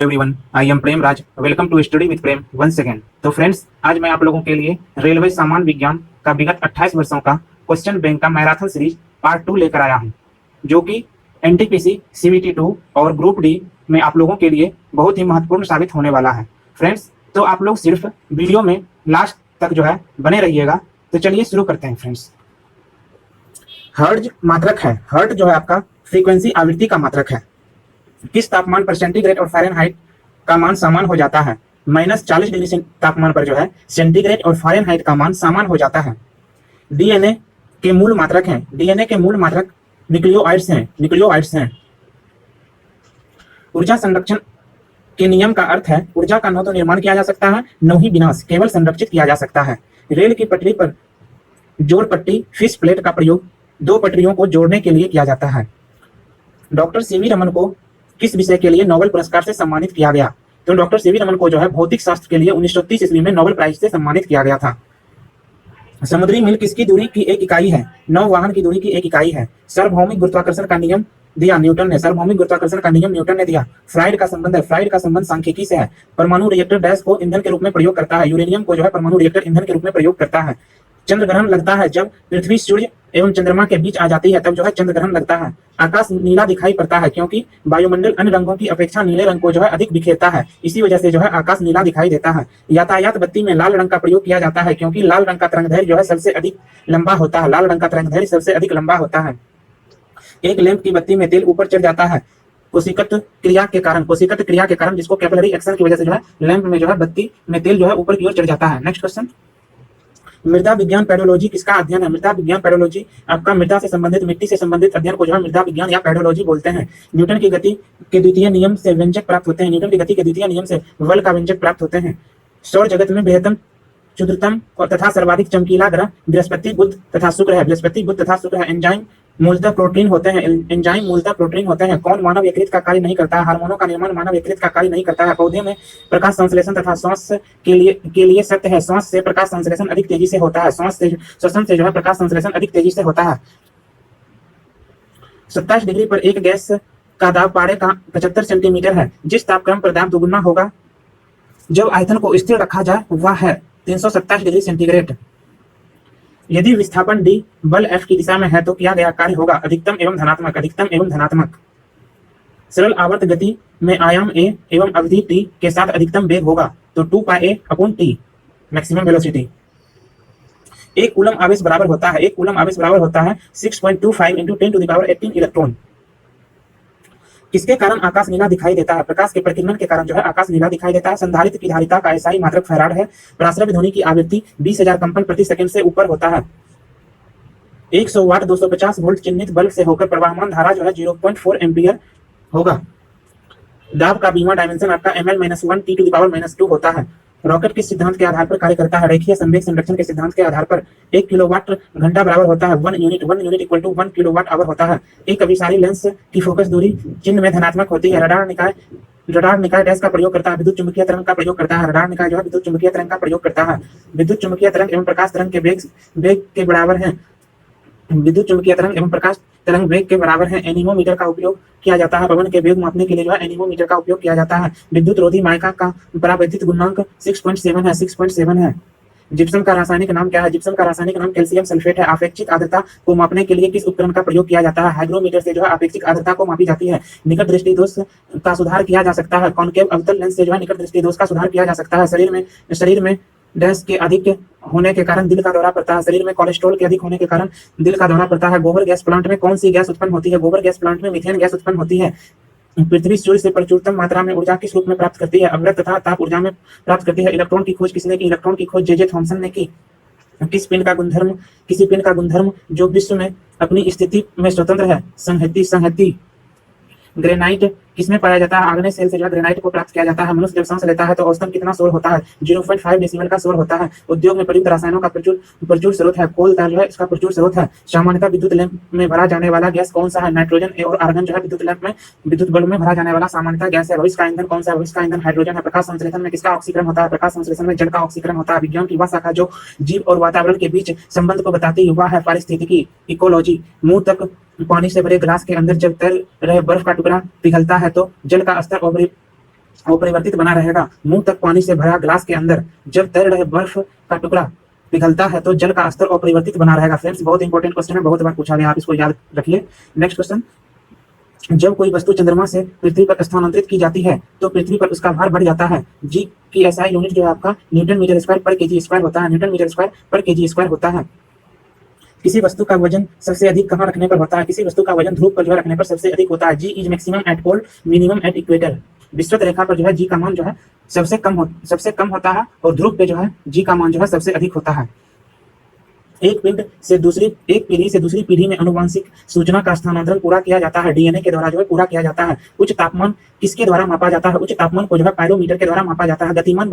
Everyone, I am Prem Raj. Welcome to study with Prem once again. तो friends, आज मैं आप लोगों के लिए रेलवे सामान्य विज्ञान का विगत 28 वर्षों का क्वेश्चन बैंक का मैराथन सीरीज पार्ट 2 लेकर आया हूं, जो कि एनटीपीसी सीबीटी 2 और ग्रुप डी में आप लोगों के लिए बहुत ही महत्वपूर्ण साबित होने वाला है। फ्रेंड्स, तो आप लोग सिर्फ वीडियो में लास्ट तक जो है बने रहिएगा। तो चलिए शुरू करते हैं। फ्रेंड्स, हर्ट्ज मात्रक है। हर्ट्ज जो है आपका फ्रीक्वेंसी आवृत्ति का मात्रक है। किस तापमान पर सेंटीग्रेड और फ़ारेनहाइट का मान समान हो जाता है? -40 डिग्री तापमान पर जो है सेंटीग्रेड और फ़ारेनहाइट का मान समान हो जाता है। डीएनए के मूल मात्रक हैं। डीएनए के मूल मात्रक न्यूक्लियोइड्स हैं। ऊर्जा संरक्षण के नियम का अर्थ है ऊर्जा का न तो निर्माण किया जा सकता है, न ही विनाश, केवल संरक्षित किया जा सकता है। रेल की पटरी पर जोड़ पट्टी फिश प्लेट का प्रयोग दो पटरियों को जोड़ने के लिए किया जाता है। डॉक्टर सीवी रमन को किस विषय के लिए नोबेल पुरस्कार से सम्मानित किया गया? तो डॉक्टर सीवी रमन को जो है भौतिक शास्त्र के लिए 1930 ईस्वी में नोबेल प्राइज से सम्मानित किया गया था। समुद्री मील किसकी दूरी की एक इकाई है? नौवहन की दूरी की एक इकाई है। सार्वभौमिक गुरुत्वाकर्षण का नियम दिया न्यूटन ने। सार्वभौमिक गुरुत्वाकर्षण का नियम न्यूटन ने दिया। फ्राइड का संबंध सांख्यिकी से है। परमाणु रिएक्टर डैश को ईंधन के रूप में प्रयोग करता है। यूरेनियम को जो है परमाणु रिएक्टर ईंधन के रूप में प्रयोग करता है। चंद्र ग्रहण लगता है जब पृथ्वी, सूर्य एवं चंद्रमा के बीच आ जाती है, तब जो है चंद्र ग्रहण लगता है। आकाश नीला दिखाई पड़ता है क्योंकि वायुमंडल अन्य रंगों की अपेक्षा नीले रंग को जो है अधिक बिखेरता है। इसी वजह से जो है आकाश नीला दिखाई देता है। यातायात बत्ती में लाल रंग का प्रयोग किया जाता है क्योंकि लाल रंग का तरंगदैर्घ्य जो है सबसे अधिक लंबा होता है। लाल रंग का तरंगदैर्घ्य सबसे अधिक लंबा होता है। एक लैंप की बत्ती में तेल ऊपर चढ़ जाता है कोशिकट क्रिया के कारण, जिसको कैपिलरी एक्शन की वजह से जो है लैंप में जो है बत्ती में तेल जो है ऊपर की ओर चढ़ जाता है। नेक्स्ट क्वेश्चन, मृदा विज्ञान पेडोलॉजी किसका अध्ययन है? मृदा विज्ञान पेडोलॉजी आपका मृदा से संबंधित, मिट्टी से संबंधित अध्ययन को जो है मृदा विज्ञान या पेडोलॉजी बोलते हैं। न्यूटन की गति के द्वितीय नियम से व्यंजक प्राप्त होते हैं। न्यूटन की गति के द्वितीय नियम से बल का व्यंजक प्राप्त होते हैं। सौर जगत में बेहतर, क्षुद्रतम और तथा सर्वाधिक चमकीला ग्रह बृहस्पति, बुध तथा शुक्र है। बृहस्पति, बुध तथा शुक्र है। एंजाइम मूलतः प्रोटीन होते हैं। कौन मानव यकृत का कार्य नहीं करता है? हार्मोनों का निर्माण मानव यकृत का कार्य नहीं करता है। पौधे में प्रकाश संश्लेषण तथा श्वास के लिए सत्य है। श्वास से प्रकाश संश्लेषण अधिक तेजी से होता है। श्वास से श्वसन से जो है प्रकाश संश्लेषण अधिक तेजी से होता है। 27 डिग्री पर एक गैस का दाब पारे का 75 सेंटीमीटर है। जिस तापक्रम पर दाब दोगुना होगा जब आयतन को स्थिर रखा जाए वह है 327 डिग्री सेंटीग्रेड। यदि विस्थापन d बल F की दिशा में है तो किया गया कार्य होगा अधिकतम एवं धनात्मक। सरल आवर्त गति में आयाम a एवं अवधि t के साथ अधिकतम वेग होगा तो 2πa/t मैक्सिमम वेलोसिटी। एक कूलम आवेश बराबर होता है 6.25 × 10⁻18 इलेक्ट्रॉन। किसके कारण आकाश नीला दिखाई देता है? प्रकाश के प्रकीर्णन के कारण जो है आकाश नीला दिखाई देता है। संधारित्र की धारिता का एसआई मात्रक फैराड है। पराश्रव्य ध्वनि की आवृत्ति 20,000 कंपन प्रति सेकंड से ऊपर होता है। 100 वाट 250 वोल्ट चिन्हित बल्ब से होकर प्रवाहमान धारा जो है 0.4 एम्पियर होगा। दाब का बीमा डायमेंशन आपका ml-1 T⁻⁻2 होता है। रॉकेट किस सिद्धांत के आधार पर कार्य करता है? रेखीय संवेग संरक्षण के सिद्धांत के आधार पर। 1 किलोवाट घंटा बराबर होता है 1 यूनिट = 1 किलोवाट आवर होता है। एक अभिसारी लेंस की फोकस दूरी चिन्ह में धनात्मक होती है। रडार निकाय डैश का प्रयोग करता है? विद्युत चुम्बकीय तरंग का प्रयोग करता है। रडार निकाय जो है विद्युत चुम्बकीय तरंग का प्रयोग करता है। विद्युत चुम्बकीय तरंग एवं प्रकाश तरंग के वेग के बराबर है। विद्युत चुम्बकीय तरंग एवं प्रकाश तरंग वेग के बराबर है। एनीमोमीटर का उपयोग किया जाता है। पवन के वेग मापने के लिए जो है एनीमोमीटर का उपयोग किया जाता है। विद्युत रोधी माइका का परावैद्युत गुणांक 6.7 है। जिप्सम का रासायनिक नाम क्या है? जिप्सम का रासायनिक नाम कैल्शियम सल्फेट है। आपेक्षिक आर्द्रता को मापने के लिए किस उपकरण का प्रयोग किया जाता है? हाइग्रोमीटर से जो है आपेक्षिक आर्द्रता को मापी जाती है। निकट दृष्टि दोष का सुधार किया जा सकता है। कॉनकेव अवतल लेंस से जो है निकट दृष्टि दोष का सुधार किया जा सकता है। शरीर में डैश के अधिक होने के कारण दिल का दौरा पड़ता है। शरीर में कोलेस्ट्रॉल के अधिक होने के कारण दिल का दौरा पड़ता है। गोबर गैस प्लांट में कौन सी गैस उत्पन्न होती है? गोबर गैस प्लांट में मीथेन गैस उत्पन्न होती है। पृथ्वी सूर्य से प्रचुरतम मात्रा में ऊर्जा किस रूप में प्राप्त करती है? अवरक्त तथा ताप ऊर्जा में प्राप्त करती है। इलेक्ट्रॉन की खोज किसने की? इलेक्ट्रॉन की खोज जे थॉमसन ने की। किसी पिंड का गुणधर्म जो विश्व में अपनी स्थिति में स्वतंत्र है? संहति। ग्रेनाइट किसमें पाया जाता है? आग्नेय सेल से जो ग्रेनाइट को प्राप्त किया जाता है। मनुष्य जब सांस लेता है तो औसतन कितना शोर होता है? 0.5 डेसिबल का शोर होता है। उद्योग में प्रयुक्त रसायनों का प्रचुर स्रोत है। कोल जो है इसका प्रचुर स्रोत है। सामान्यतः विद्युत लैंप में भरा जाने वाला गैस कौन सा है? नाइट्रोजन और आर्गन जो है विद्युत बल्ब में भरा जाने वाला सामान्यतः गैस है। भविष्य का ईंधन कौन सा है? भविष्य का ईंधन हाइड्रोजन है। प्रकाश संश्लेषण में किसका ऑक्सीकरण होता है? प्रकाश संश्लेषण में जल का ऑक्सीकरण होता है। विज्ञान की वह शाखा जो जीव और वातावरण के बीच संबंध को बताती है वह है पारिस्थितिकी, इकोलॉजी। मुंह तक पानी से भरे ग्लास के अंदर जब तैर रहे बर्फ का टुकड़ा पिघलता है तो जल का स्तर अपरिवर्तित बना रहेगा। मुंह तक पानी से भरा ग्लास के अंदर जब तैर रहे बर्फ का टुकड़ा पिघलता है तो जल का स्तर अपरिवर्तित बना रहेगा। फ्रेंड्स, बहुत इंपॉर्टेंट क्वेश्चन है, बहुत बार पूछा गया, आप इसको याद रखिए। नेक्स्ट क्वेश्चन, जब कोई वस्तु चंद्रमा से पृथ्वी पर स्थानांतरित की जाती है तो पृथ्वी पर उसका भार बढ़ जाता है। जी की एसआई यूनिट जो है आपका न्यूटन मीटर स्क्वायर पर केजी स्क्वायर होता है। न्यूटन मीटर स्क्वायर पर केजी स्क्वायर होता है। किसी वस्तु का वजन सबसे अधिक कहाँ रखने पर होता है? किसी वस्तु का वजन ध्रुव पर जो है रखने पर सबसे अधिक होता है। G is maximum at pole, minimum at equator. विषुवत रेखा पर जो है जी का मान जो है सबसे कम होता है और ध्रुव पे जो है जी का मान जो है सबसे अधिक होता है। एक पीढ़ी से दूसरी पीढ़ी में आनुवंशिक सूचना का स्थानांतरण पूरा किया जाता है डीएनए के द्वारा जो है पूरा किया जाता है। उच्च तापमान किसके द्वारा मापा जाता है? उच्च तापमान को जो है पायरोमीटर के द्वारा मापा जाता है। गतिमान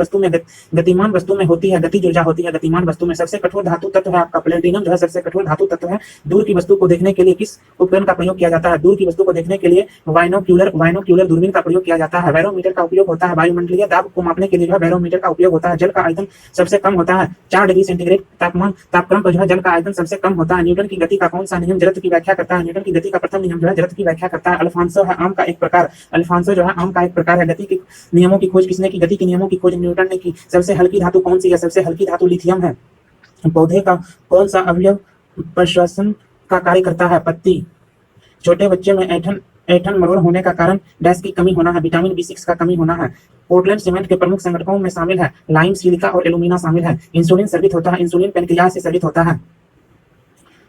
वस्तु में होती है गतिज ऊर्जा होती है गतिमान वस्तु में। सबसे कठोर धातु तत्व है आपका प्लेटिनम जो है सबसे कठोर धातु तत्व है। दूर की वस्तु को देखने के लिए किस उपकरण का प्रयोग किया जाता है? दूर की वस्तु को देखने के लिए बाइनोक्यूलर दूरबीन का प्रयोग किया जाता है। बैरोमीटर का उपयोग होता है वायुमंडलीय दाब को मापने के लिए जो है बैरोमीटर का उपयोग होता है। जल का आयतन सबसे कम होता है 4 डिग्री सेंटीग्रेड तापक्रम पर जो है जल का आयतन सबसे कम होता है। न्यूटन की गति का कौन सा नियम जड़त्व की व्याख्या करता है? न्यूटन की गति का प्रथम नियम जो है जड़त्व की व्याख्या करता है। अल्फांसो है आम का एक प्रकार। अल्फांसो जो है आम का एक प्रकार है। गति के नियमों की खोज किसने की? गति के नियमों की खोज न्यूटन ने की। सबसे हल्की धातु कौन सी है? सबसे हल्की धातु लिथियम है। पौधे का कौन सा अवयव प्रश्वसन का कार्य करता है? पत्ती। छोटे बच्चे में ऐठन मरोड़ होने का कारण डैश की कमी होना है। विटामिन B6 का कमी होना है। पोर्टलैंड सीमेंट के प्रमुख संगठनों में शामिल है लाइम, सिलिका और एल्यूमिना शामिल है। इंसुलिन स्रावित होता है। इंसुलिन पेनक्रियाज से स्रावित होता है।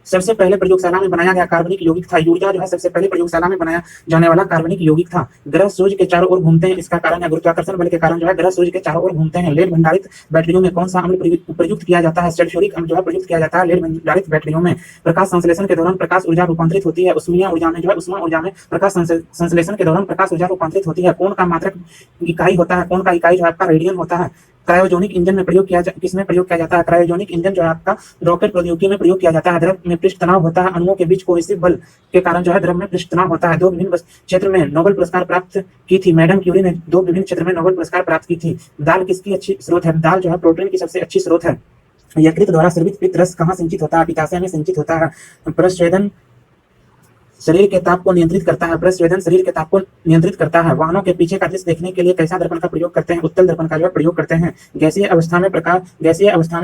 सबसे पहले प्रयोगशाला में बनाया गया कार्बनिक यौगिक था यूरिया जो है सबसे पहले प्रयोगशाला में बनाया जाने वाला कार्बनिक यौगिक था। ग्रह सूर्य के चारों ओर घूमते हैं, इसका कारण है गुरुत्वाकर्षण बल के कारण जो है ग्रह सूर्य के चारों ओर घूमते हैं। लेड भंडारित बैटरियों में कौन सा अम्ल प्रयुक्त किया जाता है? सल्फ्यूरिक अम्ल जो है प्रयुक्त किया जाता है लेड भंडारित बैटरियों में। प्रकाश संश्लेषण के दौरान प्रकाश ऊर्जा रूपांतरित होती है। उष्मीय ऊर्जा में जो है उष्मा ऊर्जा में प्रकाश संश्लेषण के दौरान प्रकाश ऊर्जा रूपांतरित होती है। कोण का मात्रक इकाई होता है। कोण का इकाई जो आपका रेडियन होता है। क्रायोजेनिक इंजन में किसमें प्रयोग किया जाता है? क्रायोजेनिक इंजन जो है आपका रॉकेट प्रौद्योगिकी में प्रयोग किया जाता है। द्रव में पृष्ठ तनाव होता है। अणुओं के बीच कोहेसिव बल के कारण जो है द्रव में पृष्ठ तनाव होता है। 2 विभिन्न क्षेत्र में नोबेल पुरस्कार प्राप्त की थी मैडम क्यूरी ने। 2 विभिन्न क्षेत्र में नोबेल पुरस्कार प्राप्त की थी। दाल किसकी अच्छी स्रोत है? दाल जो है प्रोटीन की सबसे अच्छी स्रोत है। यकृत द्वारा स्रावित पित्त रस कहाँ संचित होता है? पित्ताशय में संचित होता है। प्रस्वेदन शरीर के ताप को नियंत्रित करता है। प्रस्वेदन शरीर के ताप को नियंत्रित करता है। वाहनों के पीछे का दृश्य देखने के लिए कैसा दर्पण का प्रयोग करते हैं? उत्तल दर्पण का जो प्रयोग करते हैं। गैसीय अवस्था में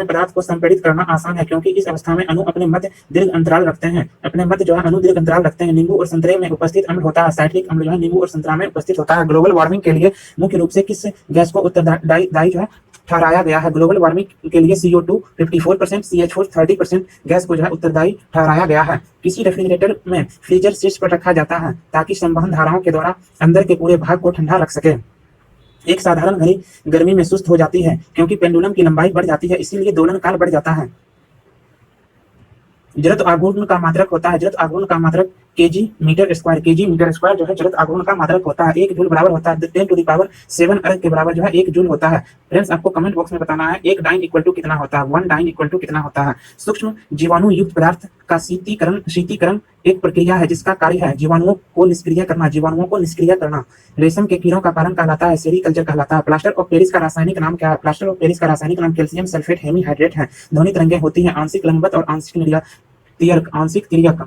पदार्थ को संपीड़ित करना आसान है क्योंकि इस अवस्था में अणु अपने मध्य दीर्घ अंतराल रखते हैं। दीर्घ अंतराल रखते हैं। नींबू और संतरे में उपस्थित अम्ल होता है। साइट्रिक अम्ल जो है नींबू और संतरा में उपस्थित होता है। ग्लोबल वार्मिंग के लिए मुख्य रूप से किस गैस को उत्तरदायी जो है ठहराया गया है? ग्लोबल वार्मिंग के लिए CO2 54%, CH4 30% गैस को जो है उत्तरदायी ठहराया गया है। किसी रेफ्रिजरेटर में फ्रीजर शीर्ष पर रखा जाता है ताकि संवहन धाराओं के द्वारा अंदर के पूरे भाग को ठंडा रख सके। एक साधारण घड़ी गर्मी में सुस्त हो जाती है क्योंकि पेंडुलम की लंबाई बढ़ जाती है, इसीलिए दोलन काल बढ़ जाता है। जड़त्व आघूर्ण का मात्रक होता है। जड़त्व आघूर्ण का मात्रक केजी मीटर स्क्वायर जो है जड़त्व आघूर्ण का मात्रक होता है। 1 जूल बराबर होता है 10⁷ अर्ग के बराबर जो है 1 जूल होता है। फ्रेंड्स, आपको कमेंट बॉक्स में बताना है 1 डाइन इक्वल टू कितना होता है, 1 डाइन इक्वल टू कितना होता है। सूक्ष्म जीवाणु युक्त पदार्थ का शीतीकरण एक प्रक्रिया है जिसका कार्य है जीवाणुओं को निष्क्रिय करना। रेशम के कीड़ों का पालन कहलाता है सेरीकल्चर कहलाता है। प्लास्टर ऑफ पेरिस का रासायनिक नाम क्या है? प्लास्टर ऑफ पेरिस का रासायनिक नाम कैल्शियम सल्फेट हेमीहाइड्रेट है। ध्वनि तरंगें होती हैं आंशिक लंबवत और आंशिक तिर्यक।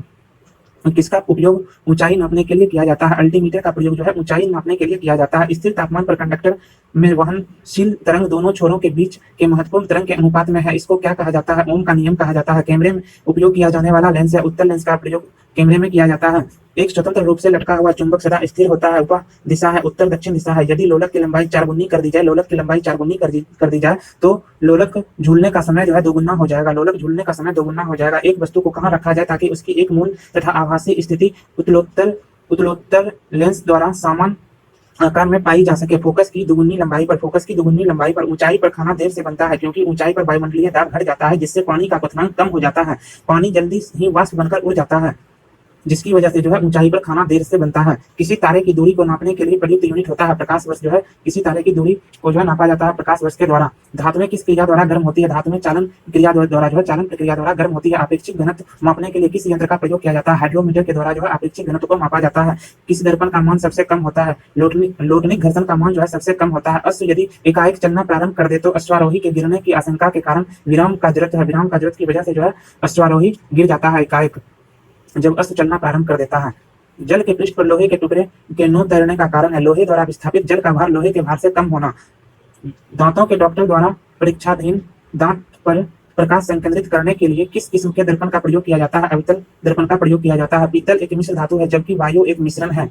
किसका उपयोग ऊंचाई नापने के लिए किया जाता है? अल्टीमीटर का प्रयोग जो है ऊंचाई नापने के लिए किया जाता है। स्थिर तापमान पर कंडक्टर में वहनशील तरंग दोनों छोरों के बीच के महत्वपूर्ण तरंग के अनुपात में है। इसको क्या कहा जाता है? ओम का नियम कहा जाता है। कैमरे में उपयोग किया जाने वाला लेंस या उत्तल लेंस का प्रयोग कैमरे में किया जाता है। एक स्वतंत्र रूप से लटका हुआ चुंबक सदा स्थिर होता है। वह दिशा है उत्तर दक्षिण दिशा है। यदि लोलक की लंबाई 4 गुनी कर दी जाए तो लोलक झूलने का समय जो है 2 गुना हो जाएगा। एक वस्तु को कहाँ रखा जाए ताकि उसकी एक मूल तथा आभासी स्थिति उत्तलोत्तर लेंस द्वारा समान आकार में पाई जा सके? फोकस की दुगुनी लंबाई पर। ऊंचाई पर खाना देर से बनता है क्योंकि ऊंचाई पर वायुमंडलीय दाब घट जाता है जिससे पानी का क्वथनांक कम हो जाता है। पानी जल्दी ही वाष्प बनकर उड़ जाता है जिसकी वजह से जो है ऊंचाई पर खाना देर से बनता है। किसी तारे की दूरी को नापने के लिए प्रयुक्त यूनिट होता है प्रकाश वर्ष जो है। किसी तारे की दूरी को जो है नापा जाता है प्रकाश वर्ष के द्वारा। धातुएं किस क्रिया द्वारा गर्म होती है? धातुएं चालन प्रक्रिया द्वारा गर्म होती है। आपेक्षिक घनत्व मापने के लिए किस यंत्र का प्रयोग किया जाता है? हाइड्रोमीटर के द्वारा जो है आपेक्षिक घनत्व को मापा जाता है। किस दर्पण का मान सबसे कम होता है? लोटनिक घर्षण का मान जो है सबसे कम होता है। अश्व यदि एकाएक चलना प्रारंभ कर दे तो अश्वारोही के गिरने की आशंका के कारण विराम का जरूरत की वजह से जो है अश्वारोही गिर जाता है एकाएक जब अश्व चलना प्रारंभ कर देता है। जल के पृष्ठ पर लोहे के टुकड़े के न तैरने का कारण है लोहे द्वारा विस्थापित जल का भार लोहे के भार से कम होना। दांतों के डॉक्टर द्वारा परीक्षाधीन दांत पर प्रकाश संकेंद्रित करने के लिए किस किस्म के दर्पण का प्रयोग किया जाता है? अवितल दर्पण का प्रयोग किया जाता है। पीतल एक मिश्र धातु है जबकि वायु एक मिश्रण है।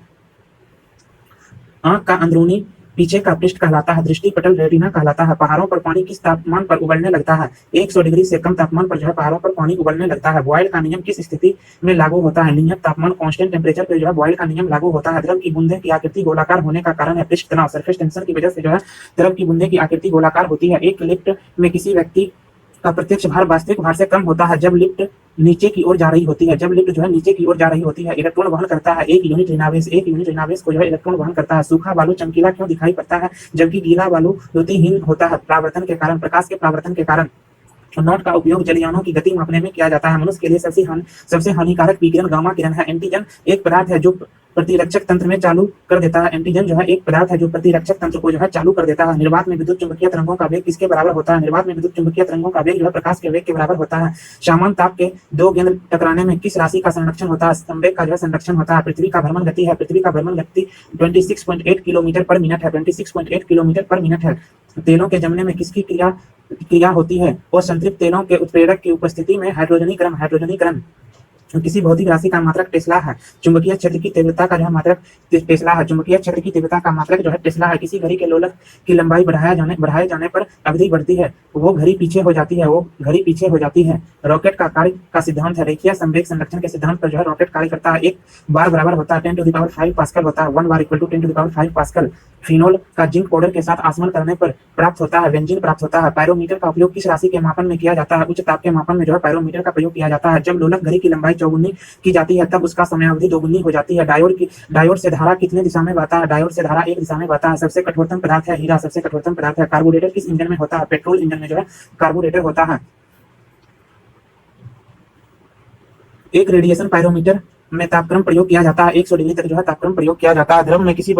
आंख का अंदरूनी पीछे का पृष्ठ कहलाता है। दृष्टि पटल रेटिना कहलाता है। पहाड़ों पर पानी किस तापमान पर उबलने लगता है? 100 डिग्री से कम तापमान पर जो है पहाड़ों पर पानी उबलने लगता है। बॉयल का नियम किस स्थिति में लागू होता है? नियत तापमान कांस्टेंट टेम्परेचर पर जो है बॉयल का नियम लागू होता है। द्रव की बूंदे की आकृति गोलाकार होने का कारण है पृष्ठ तनाव। सरफेस टेंशन की वजह से जो है द्रव की बूंदे की आकृति गोलाकार होती है। एक लिफ्ट में किसी व्यक्ति का प्रत्यक्ष भार वास्तविक भार से कम होता है जब लिफ्ट नीचे की ओर जा रही होती है। जब लिफ्ट जो है नीचे की ओर जा रही होती है इलेक्ट्रॉन वहन करता है 1 यूनिट ऋणावेश। 1 यूनिट ऋणावेश को जो है इलेक्ट्रॉन वहन करता है। सूखा बालू चमकीला क्यों दिखाई पड़ता है जबकि गीला बालू द्युतिहीन होता है? परावर्तन के कारण, प्रकाश के परावर्तन के कारण। नोट का उपयोग जलयानों की गति मापने में किया जाता है। मनुष्य के लिए सबसे हानिकारक विकिरण गामा किरण है। एंटीजन एक पदार्थ है जो प्रतिरक्षक तंत्र में चालू कर देता है। एंटीजन जो है एक पदार्थ है जो प्रतिरक्षक तंत्र को जो है चालू कर देता है। निर्वात में विद्युत चुंबकीय तरंगों का वेग किसके बराबर होता है? निर्वात में विद्युत चुंबकीय तरंगों का वेग जो है प्रकाश के वेग के बराबर होता है। सामान्य ताप के दो गेंद टकराने में किस राशि का संरक्षण होता है? संवेग का जो है संरक्षण होता है। पृथ्वी का भ्रमण गति है। पृथ्वी का भ्रमण गति 26.8 किलोमीटर पर मिनट है। 26.8 किलोमीटर पर मिनट है। तेलों के जमने में किसकी क्रिया होती है? और संतृप्त तेलों के उत्प्रेरक की उपस्थिति में हाइड्रोजनीकरण किसी भौतिक राशि का मात्रक टेस्ला है। चुंबकीय क्षेत्र की तीव्रता का जो है मात्रक टेस्ला है। चुंबकीय क्षेत्र की तीव्रता का मात्रक जो है टेस्ला है। किसी घड़ी के लोलक की लंबाई बढ़ाए जाने पर अवधि बढ़ती है, वो घड़ी पीछे हो जाती है। रॉकेट का कार्य का सिद्धांत है। रेखीय संवेग संरक्षण के सिद्धांत पर जो है रॉकेट कार्य करता है। एक बार बराबर होता है 10⁵ पास्कल होता है। 1 बार इक्वल टू 10⁵ पास्कल। फिनोल का जिंक पाउडर के साथ आसमन करने पर प्राप्त होता है बेंजीन प्राप्त होता है। पायरोमीटर का उपयोग किस राशि के मापन में किया जाता है? उच्च ताप के मापन में जो है पायरोमीटर का प्रयोग किया जाता है। जब लोलक घड़ी की लंबाई चौगुनी की जाती है तब उसका समयावधि दोगुनी हो जाती है। डायोड से धारा कितने दिशा में बहता है? डायोड से धारा एक दिशा में बहता है। सबसे कठोरतम पदार्थ है हीरा। सबसे कठोरतम पदार्थ है। कार्बोरेटर किस इंजन में होता है? पेट्रोल इंजन में जो है कार्बोरेटर होता है। एक रेडिएशन पायरोमीटर में तापक्रम प्रयोग किया जाता है। 100 डिग्री तक जो है तापक्रम प्रयोग किया जाता है। द्रव में किसी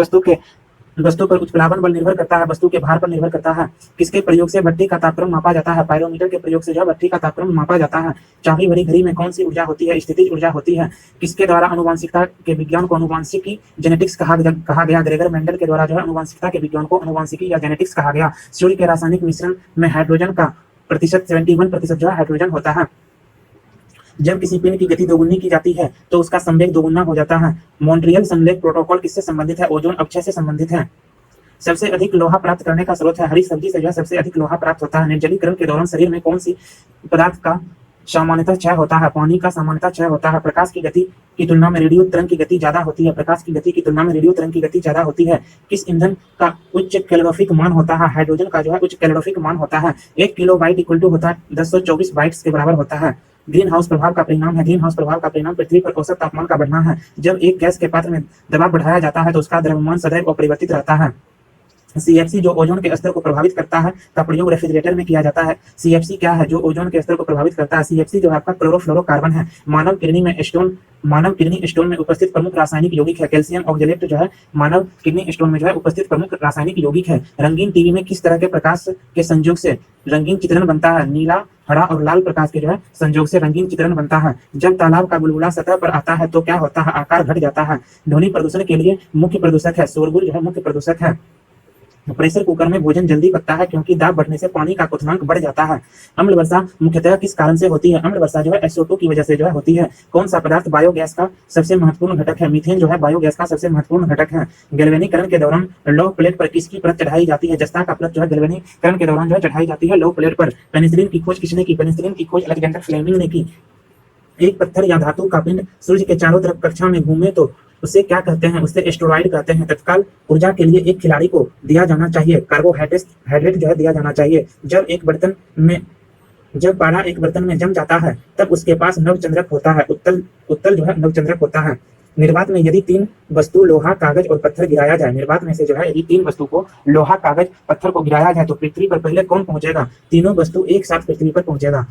वस्तु पर उत्प्लावन बल निर्भर करता है, वस्तु के भार पर निर्भर करता है। किसके प्रयोग से भट्ठी का तापक्रम मापा जाता है? पायरोमीटर के प्रयोग से जो भट्ठी का तापक्रम मापा जाता है। चाबी भरी घड़ी में कौन सी ऊर्जा होती है? स्थितिज ऊर्जा होती है। किसके द्वारा आनुवंशिकता के विज्ञान को आनुवंशिकी जेनेटिक्स कहा गया? ग्रेगर मेंडल के द्वारा जो है आनुवंशिकता के विज्ञान को आनुवंशिकी या जेनेटिक्स कहा गया। सूर्य के रासायनिक मिश्रण में हाइड्रोजन का प्रतिशत 71% जो है हाइड्रोजन होता है। जब किसी पिंड की गति दोगुनी की जाती है तो उसका संवेग दोगुना हो जाता है। मॉन्ट्रियल संलेख प्रोटोकॉल किससे संबंधित है? ओजोन अक्षय से संबंधित है। सबसे अधिक लोहा प्राप्त करने का स्रोत है। हरी सब्जी से जो है सबसे अधिक लोहा प्राप्त होता है। निर्जलीकरण के दौरान शरीर में कौन सी पदार्थ का सामान्यतः क्षय होता है? पानी का सामान्यतः क्षय होता है। प्रकाश की गति की तुलना में रेडियो तरंग की गति ज्यादा होती है। प्रकाश की गति की तुलना में रेडियो तरंग की गति ज्यादा होती है। किस ईंधन का उच्च कैलोरीफिक मान होता है? हाइड्रोजन का जो है उच्च कैलोरीफिक मान होता है। 1 किलोबाइट इक्वल टू होता है 1024 बाइट्स के बराबर होता है। ग्रीन हाउस प्रभाव का परिणाम है। ग्रीन हाउस प्रभाव का परिणाम पृथ्वी पर औसत तापमान का बढ़ना है। जब एक गैस के पात्र में दबाव बढ़ाया जाता है तो उसका द्रव्यमान सदैव अपरिवर्तित रहता है। CFC जो ओजोन के स्तर को प्रभावित करता है का प्रयोग रेफ्रिजरेटर में किया जाता है। CFC क्या है जो ओजोन के स्तर को प्रभावित करता है? CFC जो है आपका क्लोरोफ्लोरोकार्बन है। मानव किडनी स्टोन में उपस्थित प्रमुख रासायनिक यौगिक है। कैल्शियम ऑक्जेलेट जो है मानव किडनी स्टोन में जो है उपस्थित प्रमुख रासायनिक यौगिक है। रंगीन टीवी में किस तरह के प्रकाश के संयोग से रंगीन चित्रण बनता है? नीला, हरा और लाल प्रकाश के जो है संयोग से रंगीन चित्रण बनता है। जब तालाब का बुलबुला सतह पर आता है तो क्या होता है? आकार घट जाता है। ध्वनि प्रदूषण के लिए मुख्य प्रदूषक है। शोरगुल जो है मुख्य प्रदूषक है। प्रेशर कुकर में भोजन जल्दी पकता है क्योंकि दाब बढ़ने से पानी का क्वथनांक बढ़ जाता है। अम्ल वर्षा मुख्यतः किस कारण से होती है? अम्ल वर्षा जो है SO2 की वजह से जो है होती है। कौन सा पदार्थ बायोगैस का सबसे महत्वपूर्ण घटक है? मीथेन जो है बायोगैस का सबसे महत्वपूर्ण घटक है। गैल्वेनीकरण के दौरान लौह प्लेट पर किसकी परत चढ़ाई जाती है? जस्ता का परत जो है गैल्वेनीकरण के दौरान जो है चढ़ाई जाती है लौह प्लेट पर। पेनिसिलिन की खोज किसने की? पेनिसिलिन की खोज अलेक्जेंडर फ्लेमिंग ने की। एक पत्थर या धातु का पिंड सूर्य के चारों तरफ कक्षा में घूमे तो उसे क्या कहते हैं? उसे एस्टेरॉइड कहते हैं। तत्काल ऊर्जा के लिए एक खिलाड़ी को दिया जाना चाहिए कार्बोहाइड्रेट जो है दिया जाना चाहिए। जब पारा एक बर्तन में जम जाता है तब उसके पास नवचंद्रक होता है। उत्तल जो है नवचंद्रक होता है। निर्वात में यदि 3 वस्तु लोहा, कागज और पत्थर गिराया जाए, निर्वात में से जो है यदि 3 वस्तु को लोहा, कागज, पत्थर को गिराया जाए तो पृथ्वी पर पहले कौन पहुंचेगा? तीनों वस्तु एक साथ पृथ्वी पर पहुंचेगा।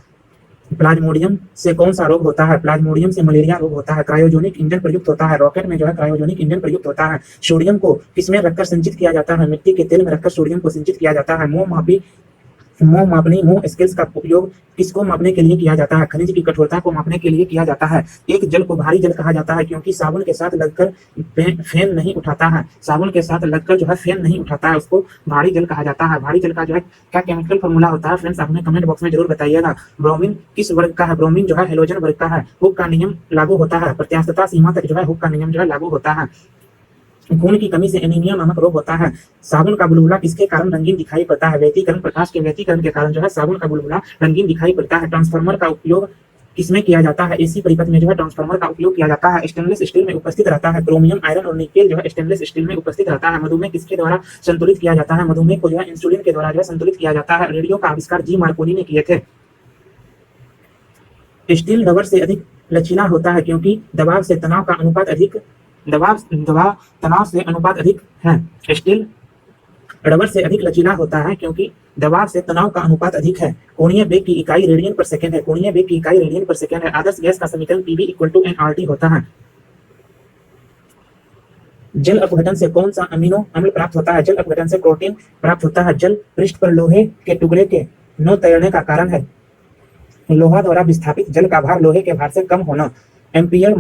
प्लाज्मोडियम से कौन सा रोग होता है? प्लाज्मोडियम से मलेरिया रोग होता है। क्रायोजेनिक इंजन प्रयुक्त होता है। रॉकेट में जो है क्रायोजेनिक इंजन प्रयुक्त होता है। सोडियम को किसमें रखकर संचित किया जाता है? मिट्टी के तेल में रखकर सोडियम को संचित किया जाता है। मोममापी मोह मापनी, मोह स्केल्स का उपयोग किसको मापने के लिए किया जाता है? खनिज की कठोरता को मापने के लिए किया जाता है। एक जल को भारी जल कहा जाता है क्योंकि साबुन के साथ लगकर फेन नहीं उठाता है। साबुन के साथ लगकर जो है फेन नहीं उठाता है, उसको भारी जल कहा जाता है। भारी जल का जो है क्या केमिकल फॉर्मूला होता है फ्रेंड्स, आपने कमेंट बॉक्स में जरूर बताइएगा। ब्रोमीन किस वर्ग का है? ब्रोमीन जो है हेलोजन वर्ग का है। हुक का नियम लागू होता है। प्रत्यास्थता सीमा तक जो है हुक का नियम जो है लागू होता है। खून की कमी से एनीमिया नामक रोग होता है। साबुन का बुलबुला किसके कारण रंगीन दिखाई पड़ता है? व्यतिकरण, प्रकाश के व्यतिकरण के कारण जो है साबुन का बुलबुला रंगीन दिखाई पड़ता है। ट्रांसफार्मर का उपयोग किसमें किया जाता है? एसी परिपथ में जो है ट्रांसफार्मर का उपयोग किया जाता है। स्टेनलेस स्टील में उपस्थित रहता है। क्रोमियम, आयरन और निकेल जो है स्टेनलेस स्टील में उपस्थित रहता है। मधुमेह किसके द्वारा संतुलित किया जाता है? मधुमेह को जो है इंसुलिन के द्वारा जो है संतुलित किया जाता है। रेडियो का आविष्कार जी मार्कोनी ने किए थे। स्टील रबर से अधिक लचीला होता है क्योंकि दबाव से तनाव का अनुपात अधिक दबाव तनाव से अनुपात अधिक है। स्टील रबर से अधिक लचीला होता है क्योंकि दबाव से तनाव का अनुपात अधिक है। कोणीय वेग की इकाई रेडियन पर सेकंड है। कोणीय वेग की इकाई रेडियन पर सेकंड है। आदर्श गैस का समीकरण पीवी इक्वल टू एनआरटी होता है। जल अपघटन से कौन सा अमीनो अम्ल प्राप्त होता है? जल अपघटन से प्रोटीन प्राप्त होता है। जल पृष्ठ पर लोहे के टुकड़े के न तैरने का कारण है लोहा द्वारा विस्थापित जल का भार लोहे के भार से कम होना। एम्पियर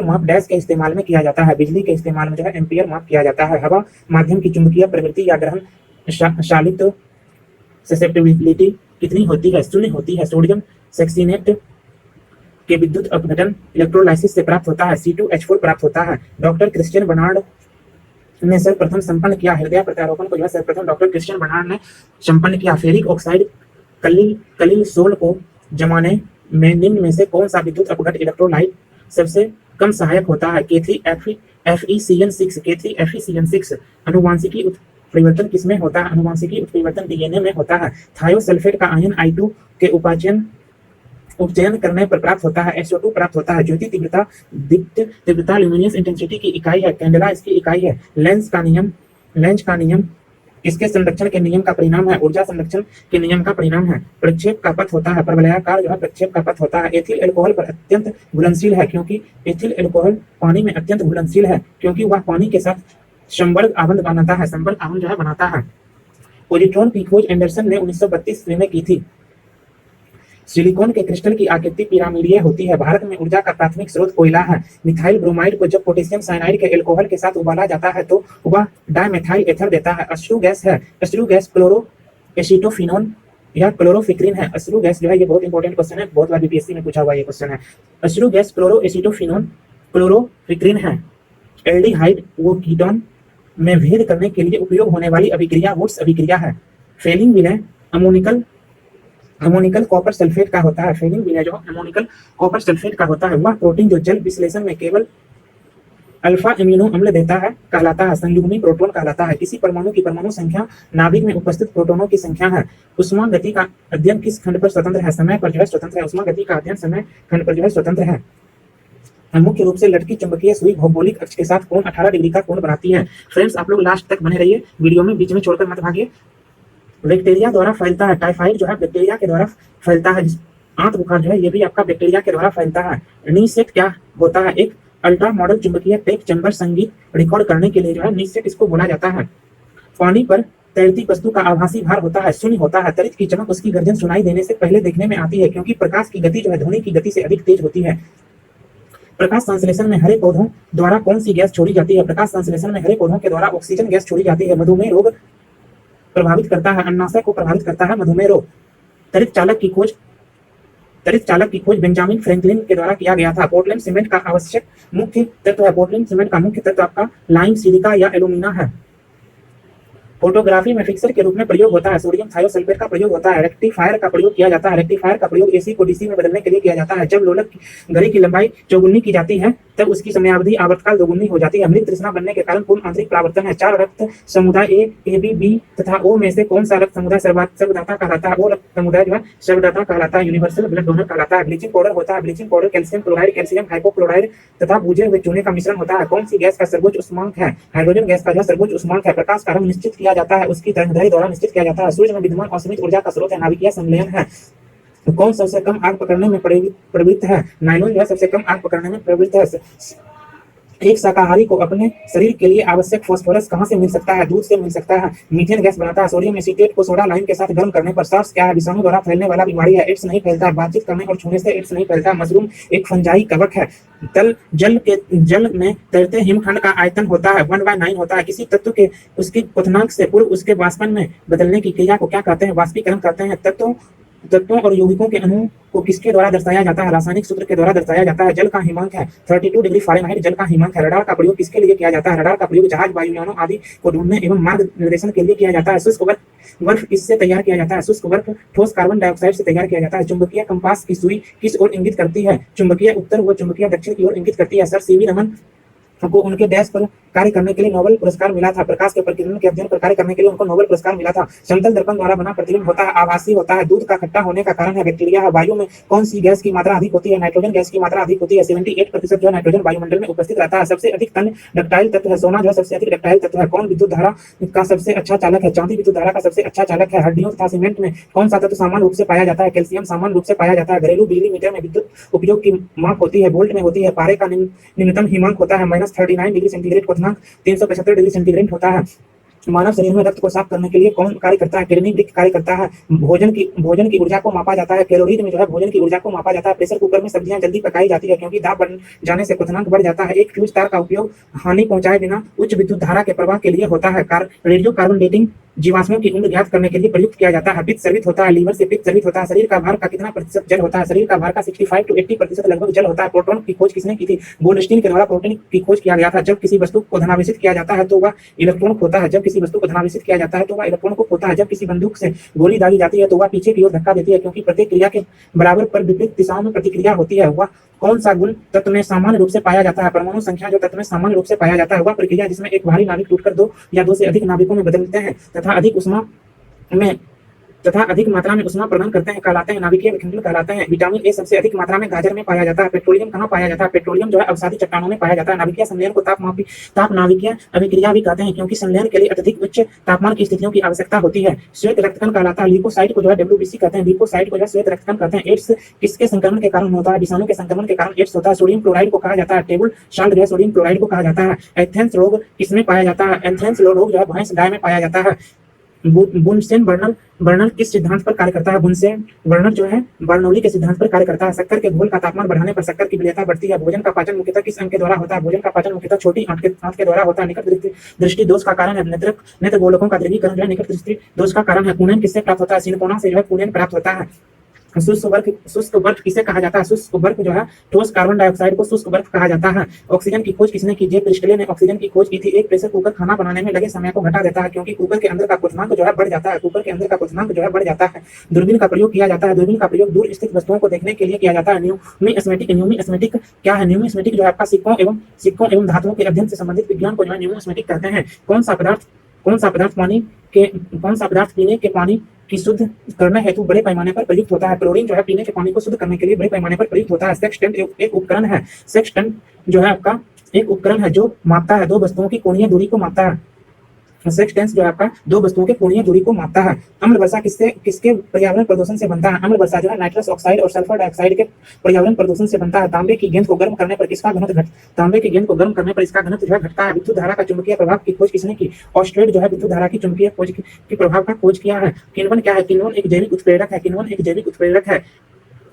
माप डैश के इस्तेमाल में किया जाता है। बिजली के इस्तेमाल में जो है एम्पियर माप किया जाता है। हवा माध्यम की चुंबकीय प्रवृत्ति या ग्रहण शालित्व ससेप्टिबिलिटी कितनी होती है? शून्य होती है। सोडियम सेक्सिनेट के विद्युत अपघटन इलेक्ट्रोलाइसिस से प्राप्त होता है। C2H4 प्राप्त होता है। डॉक्टर क्रिश्चियन बर्नार्ड ने सर्वप्रथम संपन्न किया हृदय प्रत्यारोपण को जो है सर्वप्रथम डॉक्टर क्रिश्चियन बर्नार्ड ने संपन्न किया। फेरिक ऑक्साइड कलिल सोल को जमाने में निम्न में से कौन सा विद्युत अपघट इलेक्ट्रोलाइट सबसे कम सहायक होता है? K3FeCN6। K3FeCN6। अनुवांशिकी उत्परिवर्तन किसमें होता है? अनुवांशिकी उत्परिवर्तन डीएनए में होता है। थायोसल्फेट का आयन I2 के उपचयन करने पर प्राप्त होता है। SO2 प्राप्त होता है। ज्योति तीव्रता दीप्त तीव्रता ल्यूमिनियस इंटेंसिटी की इकाई है। कैंडेला इसकी इकाई है। लेंस का नियम इसके संरक्षण के नियम का परिणाम है। ऊर्जा संरक्षण के नियम का परिणाम है। प्रक्षेप का पथ होता है। परवलयाकार जो है प्रक्षेप का पथ होता है। एथिल अल्कोहल पर अत्यंत घुलनशील है क्योंकि एथिल अल्कोहल पानी में अत्यंत घुलनशील है क्योंकि वह पानी के साथ संपर्क आवंध बनाता है। संपर्क आवंध जो है बनाता है। पोजिट्रॉन की खोज एंडरसन ने 1932 ईस्वी में की थी। सिलिकॉन के क्रिस्टल की आकृति पिरामिडीय होती है। भारत में ऊर्जा का प्राथमिक स्रोत कोयला है। मिथाइल ब्रोमाइड को जब पोटेशियम साइनाइड के अल्कोहल के साथ उबाला जाता है तो वह डाइमेथाइल एथर देता है। अश्रु गैस है। अश्रु गैस क्लोरो एसीटोफिनोन या क्लोरोफिक्रिन है। अश्रु गैस जो है ये बहुत इंपॉर्टेंट क्वेश्चन है, बहुत बार बीपीएससी में पूछा हुआ ये क्वेश्चन है। अश्रु गैस क्लोरो एसीटोफिनोन क्लोरोफिक्रिन है। एल्डिहाइड वो कीटोन में भेद करने के लिए उपयोग होने वाली अभिक्रिया वुड्स अभिक्रिया है। फेलिंग विलय अमोनिकल कॉपर सल्फेट का होता है। फेलिंग विलय जो अमोनिकल कॉपर सल्फेट का होता है वह प्रोटीन जो जल विश्लेषण में केवल अल्फा एमिनो अम्ल देता है कहलाता है। संयुग्मी प्रोटॉन कहलाता है। किसी परमाणु की परमाणु संख्या नाभिक में उपस्थित प्रोटॉनों की संख्या है। उष्मा गति का अध्ययन किस खंड पर स्वतंत्र है? समय पर जो है स्वतंत्र है। उष्मा गति का अध्ययन समय खंड पर जो है स्वतंत्र है। मुख्य रूप से लटकी चुंबकीय सुई भौगोलिक अक्ष के साथ कोण 18 डिग्री का कोण बनाती है। फ्रेंड्स आप लोग लास्ट तक बने रहिए वीडियो में, बीच में छोड़कर मत भागिए। बैक्टीरिया द्वारा फैलता है। टाइफाइड जो है बैक्टीरिया के द्वारा फैलता है। आंत बुखार जो है ये भी आपका बैक्टीरिया के द्वारा फैलता है। नीसेट क्या होता है? एक अल्ट्रा मॉडल चुंबकीय टेप चैम्बर संगीत रिकॉर्ड करने के लिए जो है नीसेट इसको बोला जाता है। पानी पर तैरती वस्तु का आभासी भार होता है, शून्य होता है। तरित की चमक उसकी गर्जन सुनाई देने से पहले देखने में आती है क्योंकि प्रकाश की गति जो है ध्वनि की गति से अधिक तेज होती है। प्रकाश संश्लेषण में हरे पौधों द्वारा कौन सी गैस छोड़ी जाती है? प्रकाश संश्लेषण में हरे पौधों के द्वारा ऑक्सीजन गैस छोड़ी जाती है। मधुमेह रोग प्रभावित करता है। अन्नाशय को प्रभावित करता है मधुमेह रोग। तरित चालक की खोज बेंजामिन फ्रैंकलिन के द्वारा किया गया था। पोर्टलैंड सीमेंट का आवश्यक मुख्य तत्व है। पोर्टलैंड सीमेंट का मुख्य तत्व आपका लाइम, सिलिका या एल्यूमिना है। फोटोग्राफी में फिक्सर के रूप में प्रयोग होता है। सोडियम थायोसल्फेट का प्रयोग होता है। रेक्टिफायर का प्रयोग किया जाता है। रेक्टिफायर का प्रयोग एसी को डीसी में बदलने के लिए किया जाता है। जब लोलक घड़ी की लंबाई चौगुनी की जाती है तब उसकी समयावधि आवर्तकाल दोगुनी हो जाती है। मृत तृष्णा बनने के कारण पूर्ण आंतरिक परावर्तन है। 4 रक्त समुदाय ए बी बी तथा ओ में से कौन सा रक्त समुदाय सर्वदाता कहलाता है? वो रक्त समुदाय जो है सर्वदाता कहलाता है। यूनिवर्सल ब्लड डोनर कहलाता है। ब्लीचिंग पाउडर होता है। Bleaching powder calcium chloride, calcium hypochlorite तथा भूजे हुए चूने का मिश्रण होता है। कौन सी गैस का सर्वोच्च उष्मांक है? हाइड्रोजन गैस का जो सर्वोच्च उष्मांक है। प्रकाश का रंग निश्चित किया जाता है उसकी तरंगदैर्घ्य द्वारा निश्चित किया जाता है। सूर्य में विद्यमान असीमित ऊर्जा का स्रोत है। नाभिकीय संलयन है। कौन सबसे कम आग पकड़ने में प्रवृत्त है? नायलॉन जो है सबसे कम आग पकड़ने में प्रवृत्त है। एक शाकाहारी को अपने शरीर के लिए आवश्यक फास्फोरस कहाँ से मिल सकता है? दूध से मिल सकता है। मीथेन गैस बनाता है। सोडियम एसीटेट को सोडा लाइम के साथ गर्म करने पर सार्स क्या है? विषाणु द्वारा फैलने वाला बीमारी है। एड्स नहीं फैलता है। बातचीत करने और छूने से एड्स नहीं फैलता। मशरूम एक फंजाई कवक है। जल में तैरते हिमखंड का आयतन होता है 1/9 होता है। किसी तत्व के उसके क्वथनांक से पूर्व उसके वाष्पन में बदलने की क्रिया को क्या कहते हैं? वाष्पीकरण कहते हैं। तत्वों और यौगिकों के अणु को किसके द्वारा दर्शाया जाता है? रासायनिक सूत्र के द्वारा दर्शाया जाता है। जल का हिमांक है 32 डिग्री फ़ारेनहाइट जल का हिमांक है। रडार का प्रयोग किसके लिए किया जाता है? रडार का प्रयोग जहाज, वायुयानों आदि को ढूंढने एवं मार्ग निर्देशन के लिए किया जाता है। शुष्क बर्फ किससे तैयार किया जाता है? शुष्क बर्फ ठोस कार्बन डाइऑक्साइड से तैयार किया जाता है। चुंबकीय कंपास की सुई किस ओर इंगित करती है? चुंबकीय उत्तर व चुंबकीय दक्षिण की ओर इंगित करती है। सर सीवी रमन को उनके डैश पर कार्य करने के लिए नोबेल पुरस्कार मिला था। प्रकाश के प्रकीर्णन के अध्ययन पर कार्य करने के लिए उनको नोबेल पुरस्कार मिला था। समतल दर्पण द्वारा बना प्रतिबिंब होता है, आभासी होता है। दूध का खट्टा होने का कारण है बैक्टीरिया है। वायु में कौन सी गैस की मात्रा अधिक होती है? नाइट्रोजन गैस की मात्रा अधिक होती है। 78% जो नाइट्रोजन वायुमंडल में उपस्थित रहता है। सबसे अधिक तन डक्टाइल तत्व है। सोना जो सबसे अधिक डक्टाइल तत्व है। कौन विद्युत धारा का सबसे अच्छा चालक है? चांदी विद्युत धारा का सबसे अच्छा चालक है। हड्डियों तथा सीमेंट में कौन सा तत्व सामान्य रूप से पाया जाता है? कैल्शियम सामान्य रूप से पाया जाता है। घरेलू बिजली मीटर में विद्युत उपयोग की माप होती है, वोल्ट में होती है। पारे का न्यूनतम हिमांक होता है -39 डिग्री सेंटीग्रेड, क्वथनांक 375 डिग्री सेंटीग्रेड होता है। मानव शरीर में रक्त को साफ करने के लिए कौन कार्य करता है? किडनी वृक्क कार्य करता है। भोजन की ऊर्जा को मापा जाता है। कैलोरीज में जो है भोजन की ऊर्जा को मापा जाता है। प्रेशर कुकर में सब्जियां जल्दी पकाई जाती है क्योंकि दाब बन जाने से क्वथनांक बढ़ जाता है। एक फ्यूज तार का उपयोग हानि पहुंचाए बिना उच्च विद्युत धारा के प्रवाह के लिए होता है। रेडियो कार्बन डेटिंग जीवाश्मों की उम्र ज्ञात करने के लिए प्रयुक्त किया जाता है। पित्त स्रावित होता है। लीवर से पित्त स्रावित होता है। शरीर का भार का कितना प्रतिशत जल होता है? शरीर का भार का 65 to 80% लगभग जल होता है। प्रोटॉन की खोज किसने की थी? गोल्डस्टीन के द्वारा प्रोटॉन की खोज किया गया था। जब किसी वस्तु को धनावेशित किया जाता है तो वह इलेक्ट्रॉन खोता है। जब किसी वस्तु को धनावेशित किया जाता है तो वह इलेक्ट्रॉन को खोता है। जब किसी बंदूक से गोली दागी जाती है तो वह पीछे की ओर धक्का देती है क्योंकि प्रत्येक क्रिया के बराबर पर विपरीत दिशाओं में प्रतिक्रिया होती है। वह कौन सा गुण तत्व में सामान्य रूप से पाया जाता है? परमाणु संख्या जो तत्व में सामान्य रूप से पाया जाता है वह प्रक्रिया जिसमें एक भारी नाभिक टूटकर दो या दो से अधिक नाभिकों में बदलते हैं तथा अधिक मात्रा में उष्मा प्रदान करते हैं कहलाते हैं नाभिकीय विखंडन कहलाते हैं। विटामिन ए सबसे अधिक मात्रा में गाजर में पाया जाता है। पेट्रोलियम कहाँ पाया जाता है? पेट्रोलियम जो है अवसादी चट्टानों में पाया जाता है। नाभिकीय संलयन को ताप नाभिकीय अभिक्रिया भी कहते हैं क्योंकि संलयन के लिए अत्यधिक उच्च तापमान की स्थितियों की आवश्यकता होती है। श्वेत रक्तकण कहलाता है। ल्यूकोसाइट को जो है WBC कहते हैं। ल्यूकोसाइट को जो है श्वेत रक्तकण कहते हैं। एड्स किसके संक्रमण के कारण होता है? विषाणु के संक्रमण के कारण एड्स होता है। सोडियम क्लोराइड को कहा जाता है टेबल साल्ट जो है सोडियम क्लोराइड को कहा जाता है। एंथ्रेक्स रोग किसमें पाया जाता है? एंथ्रेक्स रोग जो है भैंस गाय में पाया जाता है। बुनसेन बर्नल किस सिद्धांत पर कार्य करता है? बुनसेन बर्नल जो है बर्नौली के सिद्धांत पर कार्य करता है। शक्कर के घोल का तापमान बढ़ाने पर शक्कर की वरीयता बढ़ती है। भोजन का पाचन मुख्यतः किस अंग के द्वारा होता है? भोजन का पाचन मुख्यतः छोटी आंत के द्वारा होता है। निकट दृष्टि दोष का कारण है नेत्र गोलकों का दृढ़ीकरण जो है निकट दृष्टि दोष का कारण है। कुनेन किससे प्राप्त होता है? सिनकोना से जो है कुनेन प्राप्त होता है। शुष्क बर्फ किसे कहा जाता है? शुष्क बर्फ जो है ठोस कार्बन डाइऑक्साइड को शुष्क बर्फ कहा जाता है। ऑक्सीजन की खोज किसने की? जे क्रिस्टले ने ऑक्सीजन की खोज की थी। एक प्रेशर कुकर खाना बनाने में लगे समय को घटा देता है क्योंकि कुकर के अंदर का क्वथनांक जो है बढ़ जाता है। कुकर के अंदर का क्वथनांक जो है बढ़ जाता है। दूरबीन का प्रयोग किया जाता है। दूरबीन का प्रयोग दूर स्थित वस्तुओं को देखने के लिए किया जाता है। न्यूमिस्मेटिक क्या है? न्यूमिस्मेटिक जो है आपका सिक्कों एवं धातुओं के अध्ययन से संबंधित विज्ञान को जो है न्यूमिस्मेटिक कहते हैं। कौन सा पदार्थ पीने के पानी की शुद्ध करने हेतु बड़े पैमाने पर प्रयुक्त होता है? क्लोरीन जो है पीने के पानी को शुद्ध करने के लिए बड़े पैमाने पर प्रयुक्त होता है। सेक्सटेंट एक उपकरण है। सेक्सटेंट जो है आपका एक उपकरण है जो मापता है दो वस्तुओं की कोणीय दूरी को मापता है। सेक्सटेंस जो है आपका दो वस्तुओं के कोणीय दूरी को मापता है। अम्ल वर्षा किसके पर्यावरण प्रदूषण से बनता है? अम्ल वर्षा जो है नाइट्रस ऑक्साइड और सल्फर डाइऑक्साइड के पर्यावरण प्रदूषण से बनता है। तांबे की गेंद को गर्म करने पर इसका घनत्व जो है घटता है। विद्युत धारा का चुंबकीय प्रभाव की खोज किसने की? ऑस्ट्रेड जो है विद्युत धारा की चुंबकीय खोज की प्रभाव का खोज किया है। किण्वन क्या है? किण्वन एक जैविक उत्प्रेरक है।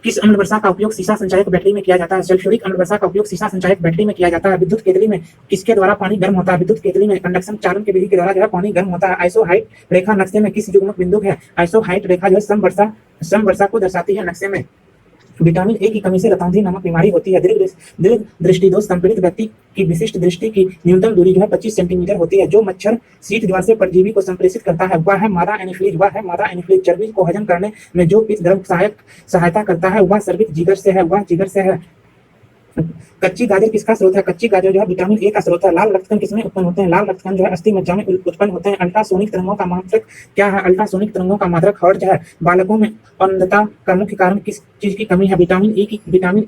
किस अम्ल वर्षा का उपयोग शीशा संचायक बैटरी में किया जाता है? सल्फ्यूरिक अम्ल वर्षा का उपयोग शीशा संचायक बैटरी में किया जाता है। विद्युत केतली में किसके द्वारा पानी गर्म होता है? विद्युत केतली में कंडक्शन चालन की विधि के द्वारा जो है पानी गर्म होता है। आइसोहाइट रेखा नक्शे में किस युग्मक बिंदु है? आइसोहाइट रेखा जो है समवर्षा को दर्शाती है नक्शे में। विटामिन ए की कमी से रतौंधी नामक बीमारी होती है। दीर्घ दृष्टिदोष संपीड़ित व्यक्ति की विशिष्ट दृष्टि की न्यूनतम दूरी जो है 25 सेंटीमीटर होती है। जो मच्छर शीत ज्वार से परजीवी को संप्रेषित करता है वह है मादा एनीफ्लीज। चर्बी को हजम करने में जो पित्त द्रव सहायता करता है वह सर्वित जिगर से है। कच्ची गाजर किसका स्रोत है? कच्ची गाजर जो है विटामिन ए का स्रोत है। लाल रक्तकण किसमें उत्पन्न होते हैं? लाल रक्तकण जो है अस्थि मज्जा में उत्पन्न होते हैं। अल्ट्रासोनिक तरंगों का मात्रक क्या है? अल्ट्रासोनिक तरंगों का मात्रक हर्ट्ज है। बालकों में अंधता का मुख्य कारण किस चीज की कमी है? विटामिन ए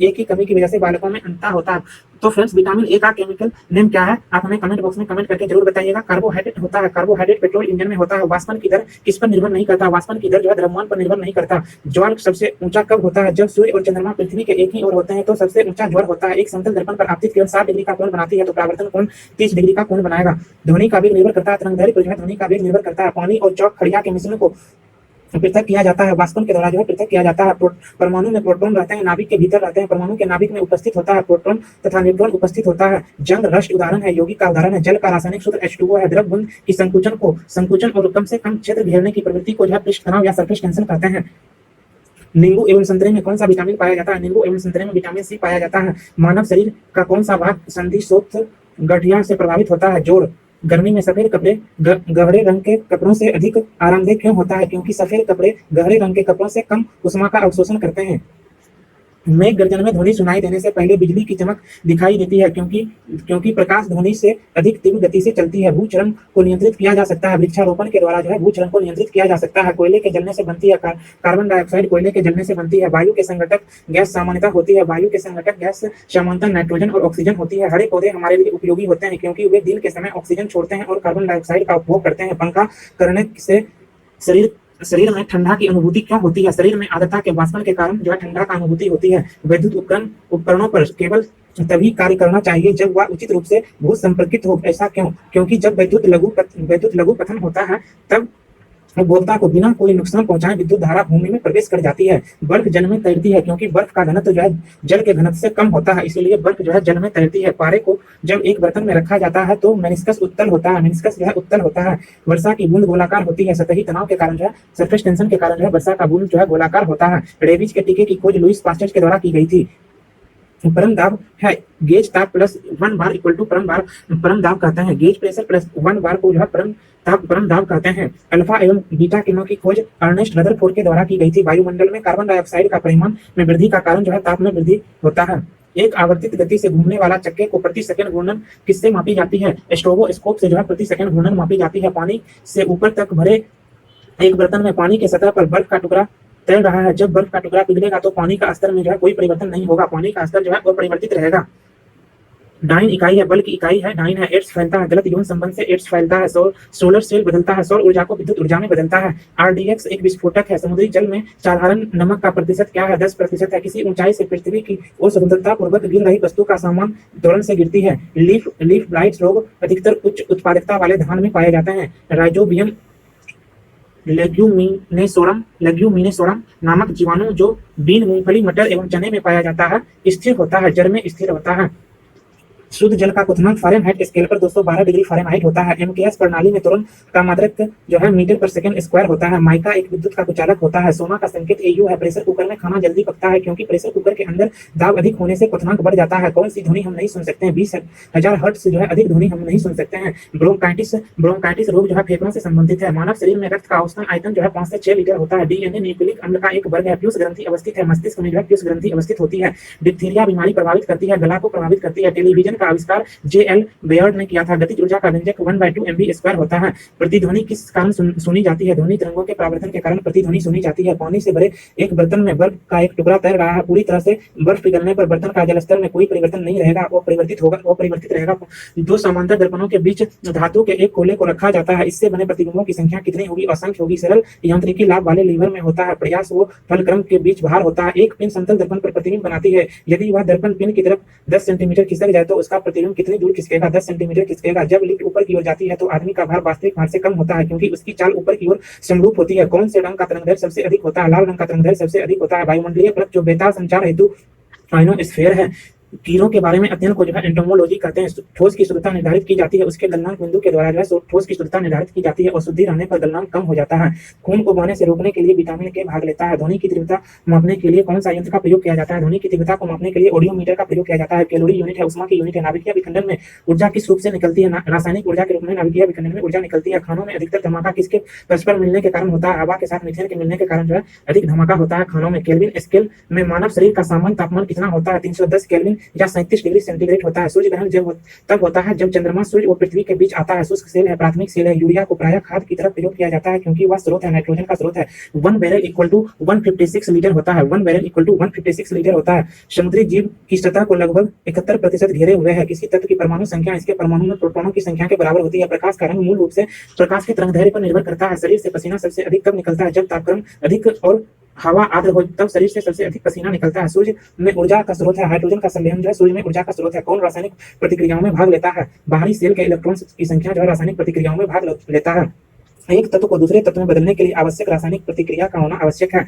की कमी की वजह से बालकों में अंधता होता है। तो फ्रेंड्स विटामिन ए का केमिकल नेम क्या है? आप हमें कमेंट बॉक्स में कमेंट करके जरूर बताइएगा। कार्बोहाइड्रेट होता है। कार्बोहाइड्रेट पेट्रोल इंजन में होता है। वाष्पन की दर किस पर निर्भर नहीं करता? वाष्पन की दर जो है द्रव्यमान पर निर्भर नहीं करता। ज्वार सबसे ऊंचा कब होता है? जब सूर्य और चंद्रमा पृथ्वी के एक ही ओर होते हैं तो सबसे ऊंचा ज्वार होता है। एक समांतर दर्पण पर आपतित किरण 60 डिग्री का कोण बनाती है तो परावर्तन कोण 30 डिग्री का कोण बनाएगा। ध्वनि का वेग निर्भर करता है तरंग दैर्ध्य पर, जो है ध्वनि का वेग निर्भर करता है। पानी और चौक खड़िया के मिश्रण को पृथक किया जाता है, वाष्पन के द्वारा जो है पृथक किया जाता है। परमाणु में प्रोटॉन रहते हैं, नाभिक के भीतर रहते हैं। परमाणु के नाभिक में उपस्थित होता है प्रोटॉन तथा न्यूट्रॉन उपस्थित होता है। जंग रस्ट उदाहरण है, यौगिक का उदाहरण है। जल का रासायनिक सूत्र H2O है। द्रव बुंद की संकुचन और कम से कम क्षेत्र घेरने की प्रवृत्ति को जो है पृष्ठ तनाव या सरफेस टेंशन कहते हैं। नींबू एवं संतरे में कौन सा विटामिन पाया जाता है? नींबू एवं संतरे में विटामिन सी पाया जाता है। मानव शरीर का कौन सा भाग संधि शोथ गठिया से प्रभावित होता है? जोड़। गर्मी में सफेद कपड़े गहरे रंग के कपड़ों से अधिक आरामदेह क्यों होता है? क्योंकि सफेद कपड़े गहरे रंग के कपड़ों से कम उष्मा का अवशोषण करते हैं। मेघ गर्जन में ध्वनि सुनाई देने से पहले बिजली की चमक दिखाई देती है, क्योंकि प्रकाश ध्वनि से अधिक तीव्र गति से चलती है। भूचरण को नियंत्रित किया जा सकता है। वृक्षारोपण के द्वारा जो है भूचरण को नियंत्रित किया जा सकता है। कोयले के जलने से बनती है कार्बन डाइऑक्साइड कोयले के जलने से बनती है। वायु के संघटक गैस सामान्यतः होती है। वायु के संघटक गैस सामान्यतः नाइट्रोजन और ऑक्सीजन होती है। हरे पौधे हमारे लिए उपयोगी होते हैं क्योंकि वे दिन के समय ऑक्सीजन छोड़ते हैं और कार्बन डाइऑक्साइड का उपभोग करते हैं। पंखा करने से शरीर में ठंडा की अनुभूति क्यों होती है? शरीर में आर्द्रता के वाष्पन के कारण जो है ठंडा का अनुभूति होती है। विद्युत उपकरणों पर केवल तभी कार्य करना चाहिए जब वह उचित रूप से भू संपर्कित हो। ऐसा क्यों? क्योंकि जब विद्युत लघु पतन होता है तब उपभोक्ता को बिना कोई नुकसान पहुंचाए विद्युत धारा भूमि में प्रवेश कर जाती है। बर्फ जल में तैरती है क्योंकि बर्फ का घनत्व जो है जल के घनत्व से कम होता है, इसलिए बर्फ जो है जल में तैरती है। पारे को जब एक बर्तन में रखा जाता है तो मेनिस्कस उत्तल होता है। मेनिस्कस जो है उत्तल होता है। वर्षा की बूंद गोलाकार होती है। सतही तनाव के कारण जो है सरफेस टेंशन के कारण जो है वर्षा का बूंद जो है गोलाकार होता है। रेबीज के टीके की खोज लुईस पास्चर के द्वारा की गई थी। परम दाब है गेज ताप प्लस 1 बार इक्वल टू परम दाब कहते हैं। गेज प्रेशर प्लस 1 बार को जो है परम दाब कहते हैं। अल्फा एवं बीटा किरणों की खोज अर्नेस्ट रदरफोर्ड के द्वारा की गई थी। वायुमंडल में कार्बन डाइऑक्साइड का परिमाण में वृद्धि का कारण जो है ताप में वृद्धि होता है। एक आवर्तित गति से घूमने वाला चक्के को प्रति सेकंड घूर्णन किससे मापी जाती है? स्ट्रोबोस्कोप से जो है प्रति सेकंड घूर्णन मापी जाती है। पानी से ऊपर तक भरे एक बर्तन में पानी की सतह पर बर्फ का टुकड़ा तैर रहा है। जब बर्फ का टुकड़ा पिघलेगा तो पानी का स्तर में जो है कोई परिवर्तन नहीं होगा। पानी का स्तर जो है अपरिवर्तित रहेगा। डाइन इकाई है, बल की इकाई है डाइन है। एड्स फैलता है, गलत यौन संबंध से एड्स फैलता है। सोलर सेल बदलता है, सौर ऊर्जा को विद्युत ऊर्जा में बदलता है। RDX एक विस्फोटक है। समुद्री जल में साधारण नमक का प्रतिशत क्या है? 10% है। किसी ऊंचाई से पृथ्वी की ओर स्वतंत्रता पूर्वक गिर रही वस्तु का सामान त्वरण से गिरती है। लीफ ब्लाइट रोग अधिकतर उच्च उत्पादकता वाले धान में पाए जाते हैं। राइजोबियम लेग्यूमिनेसोरम नामक जीवाणु जो बीन, मूंगफली, मटर एवं चने में पाया जाता है स्थिर होता है, जड़ में स्थिर होता है। शुद्ध जल का क्वथनांक फ़ारेनहाइट स्केल पर 212 डिग्री फ़ारेनहाइट होता है। MKS प्रणाली में त्वरण का मात्रक जो है मीटर पर सेकंड स्क्वायर होता है। माइका एक विद्युत का कुचालक होता है। सोना का संकेत AU है। प्रेशर कुकर में खाना जल्दी पकता है क्योंकि प्रेशर कुकर के अंदर दाब अधिक होने से क्वथनांक बढ़ जाता है। कौन सी ध्वनि हम नहीं सुन सकते हैं? 20,000 हर्ट्ज से जो है अधिक ध्वनि हम नहीं सुन सकते हैं। ब्रोंकाइटिस रोग जो है फेफड़ों से संबंधित है। मानव शरीर में रक्त का औसतन आयतन जो है 5 से 6 लीटर होता है। DNA न्यूक्लिक अम्ल का एक वर्ग है। पीयूष ग्रंथि अवस्थित है। मस्तिष्क में जो है पीयूष ग्रंथि अवस्थित होती है। डिप्थीरिया बीमारी प्रभावित करती है, गला को प्रभावित करती है। टेलीविजन का आविष्कार JL बेयर्ड ने किया था। गतिज ऊर्जा का व्यंजक 1/2 MV² होता है। प्रतिध्वनि किस कारण सुनी जाती है? ध्वनि तरंगों के परावर्तन के कारण प्रतिध्वनि सुनी जाती है। पानी से भरे एक बर्तन में बर्फ का एक टुकड़ा तैर रहा है। पूरी तरह से बर्फ पिघलने पर बर्तन का जलस्तर में कोई परिवर्तन नहीं रहेगा, वो परिवर्तित रहेगा। दो समांतर दर्पणों के बीच धातु के एक कोले को रखा जाता है। इससे बने प्रतिबिंबों की संख्या कितनी होगी? असंख्य होगी। सरल यांत्रिकी लाभ वाले लीवर में होता है। प्रयास वो फलक्रम के बीच भार होता है। एक पिन समतल दर्पण पर प्रतिबिंब बनाती है। यदि वह दर्पण पिन की तरफ 10 सेंटीमीटर खिसक जाए तो उसका प्रतिबिंब कितनी दूर खिसकेगा? 10 सेंटीमीटर खिसकेगा। जब लिफ्ट ऊपर की ओर जाती है तो आदमी का भार वास्तविक भार से कम होता है क्योंकि उसकी चाल ऊपर की ओर समरूप होती है। कौन से रंग का तरंगदैर्घ्य सबसे अधिक होता है? लाल रंग का तरंगदैर्घ्य सबसे अधिक होता है। वायुमंडलीय परत जो बेतार संचार हेतु आयनोस्फीयर है। कीड़ों के बारे में अध्ययन को जो है एंटोमोलॉजी कहते हैं। ठोस की शुद्धता निर्धारित की जाती है उसके गलनांक बिंदु के द्वारा जो है ठोस की शुद्धता निर्धारित की जाती है और शुद्धि रहने पर गलनांक कम हो जाता है। खून को बहने से रोकने के लिए विटामिन के भाग लेता है। ध्वनि की तीव्रता मापने के लिए कौन सा यंत्र का प्रयोग किया जाता है? ध्वनि की तीव्रता को मापने के लिए ऑडियोमीटर का प्रयोग किया जाता है। कैलोरी यूनिट है, उष्मा की यूनिट है। नाभिकीय विखंडन में ऊर्जा किस रूप से निकलती है? रासायनिक ऊर्जा के रूप में नाभिकीय विखंडन में ऊर्जा निकलती है। खानों में अधिकतर धमाका किसके परस्पर मिलने के कारण होता है? हवा के साथ मीथेन के मिलने के कारण जो है अधिक धमाका होता है खानों में। केल्विन स्केल में मानव शरीर का सामान्य तापमान कितना होता है? 310 केल्विन या 37 डिग्री सेंटीग्रेड होता है। सूर्य ग्रहण तब होता है जब चंद्रमा सूर्य और पृथ्वी के बीच आता है। शुष्क सेल है, प्राथमिक सेल है। यूरिया को प्रायः खाद की तरफ प्रयोग किया जाता है क्योंकि वह स्रोत है, नाइट्रोजन का स्रोत है। 1 बैरल इक्वल टू 156 लीटर होता है। 1 बैरल इक्वल टू 156 लीटर होता है। समुद्री जीव की सतह को लगभग 71% घेरे हुए है। किसी तत्व की परमाणु संख्या इसके परमाणु में प्रोटॉनों की संख्या के बराबर होती है। प्रकाश का रंग मूल रूप से प्रकाश के तरंगदैर्घ्य पर निर्भर करता है। शरीर से पसीना सबसे अधिक कब निकलता है? जब तापक्रम अधिक और हवा आर्द्र हो तब शरीर से सबसे अधिक पसीना निकलता है। सूर्य में ऊर्जा का स्रोत है। हाइड्रोजन का संवहन जो है सूर्य में ऊर्जा का स्रोत है। कौन रासायनिक प्रतिक्रियाओं में भाग लेता है? बाहरी सेल के इलेक्ट्रॉन्स की संख्या जो है रासायनिक प्रतिक्रियाओं में भाग लेता है। एक तत्व को दूसरे तत्व में बदलने के लिए आवश्यक रासायनिक प्रतिक्रिया का होना आवश्यक है।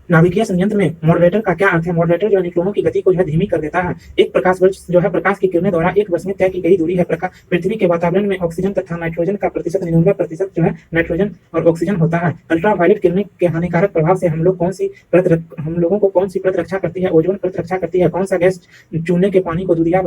नाभिकीय संयंत्र में मॉडरेटर का क्या अर्थ है? मॉडरेटर जो है न्यूट्रॉनों की गति को जो है धीमी कर देता है। एक प्रकाश वर्ष जो है प्रकाश की किरणें द्वारा एक वर्ष में तय की गई दूरी है। पृथ्वी के वातावरण में ऑक्सीजन तथा नाइट्रोजन का प्रतिशत 99% जो है नाइट्रोजन और ऑक्सीजन होता है। अल्ट्रावायलेट किरणें के हानिकारक प्रभाव से हम लोगों को कौन सी परत रक्षा करती है? ओजोन परत रक्षा करती है। कौन सा गैस चूने के पानी को दूधिया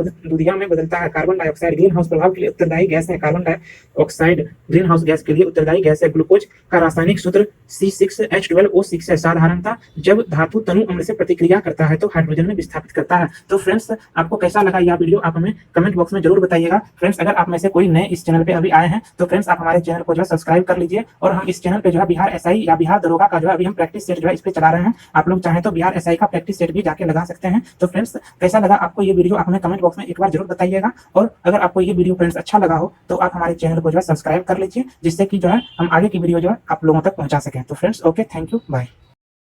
में बदलता है? Carbon dioxide. ग्रीन हाउस प्रभाव के लिए उत्तरदायी गैस है। Carbon dioxide green house gas के लिए उत्तरदायी गैस है। ग्लूकोज का रासायनिक सूत्र C6H12O6 है। साधारणतः जब धातु तनु अम्ल से प्रतिक्रिया करता है तो हाइड्रोजन में विस्थापित करता है। तो फ्रेंड्स, आपको कैसा लगा यह वीडियो आप हमें कमेंट बॉक्स में जरूर बताइएगा। फ्रेंड्स, अगर आप में से कोई नए इस चैनल पे अभी आए हैं तो फ्रेंड्स आप हमारे चैनल को जो है सब्सक्राइब कर लीजिए। और हम इस चैनल पे जो है बिहार एसआई या बिहार दरोगा का जो है अभी हम प्रैक्टिस सेट जो है इस पे चला रहे हैं। आप लोग चाहें तो बिहार एसआई का प्रैक्टिस सेट भी जाके लगा सकते हैं। तो फ्रेंड्स, कैसा लगा आपको ये वीडियो आप हमें कमेंट बॉक्स में एक बार जरूर बताइएगा। और अगर आपको ये वीडियो फ्रेंड्स अच्छा लगा हो तो आप हमारे चैनल को जो है सब्सक्राइब कर लीजिए, जिससे कि जो है हम आगे की वीडियो जो है आप लोगों तक पहुंचा सकें। तो friends, okay, thank you, bye.